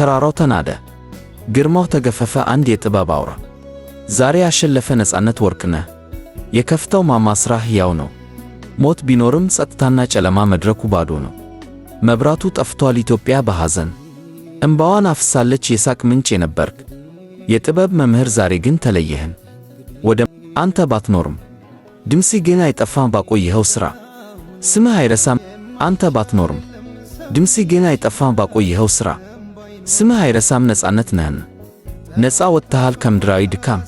ተራራው ተናደ፣ ግርማው ተገፈፈ። አንድ የጥበብ አውራ ዛሬ ያሸለፈ ነፃነት ወርቅነህ። የከፍታው ማማ ሥራ ሕያው ነው። ሞት ቢኖርም ጸጥታና ጨለማ መድረኩ ባዶ ነው። መብራቱ ጠፍቷል። ኢትዮጵያ በሐዘን እምባዋን አፍሳለች። የሳቅ ምንጭ የነበርክ የጥበብ መምህር ዛሬ ግን ተለየህን። ወደ አንተ ባትኖርም ድምፅህ ግን አይጠፋም። ባቆየኸው ሥራ ስምህ አይረሳም። አንተ ባትኖርም ድምፅህ ግን አይጠፋም። ባቆየኸው ሥራ ስምህ አይረሳም። ነፃነት ነህን። ነፃ ወጥተሃል ከምድራዊ ድካም።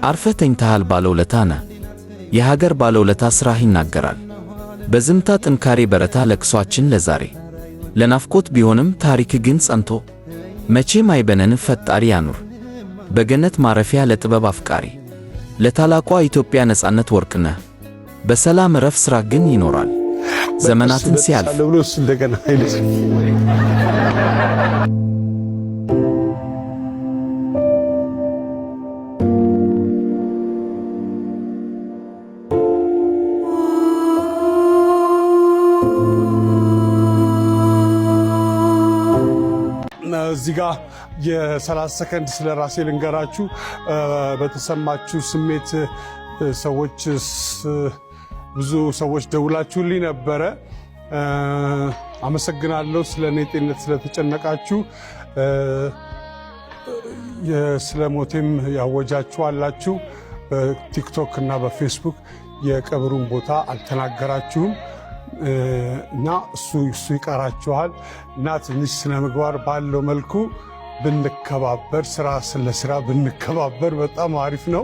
አርፈህ ተኝተሃል። ባለውለታ ነህ። የሀገር ባለውለታ ሥራህ ይናገራል። በዝምታ ጥንካሬ በረታ። ለቅሷችን ለዛሬ ለናፍቆት ቢሆንም ታሪክ ግን ጸንቶ መቼም አይበነንም። ፈጣሪ ያኑር በገነት ማረፊያ ለጥበብ አፍቃሪ ለታላቋ ኢትዮጵያ ነፃነት ወርቅነህ በሰላም እረፍ። ሥራ ግን ይኖራል ዘመናትን ሲያልፍ። እዚህ ጋር የ30 ሰከንድ ስለ ራሴ ልንገራችሁ። በተሰማችሁ ስሜት ብዙ ሰዎች ደውላችሁልኝ ነበረ። አመሰግናለሁ። ስለ እኔ ጤንነት ስለተጨነቃችሁ። ስለ ሞቴም ያወጃችሁ አላችሁ። በቲክቶክ እና በፌስቡክ የቀብሩን ቦታ አልተናገራችሁም እና እሱ ይቀራችኋል እና ትንሽ ስነ ምግባር ባለው መልኩ ብንከባበር፣ ስራ ስለ ስራ ብንከባበር በጣም አሪፍ ነው።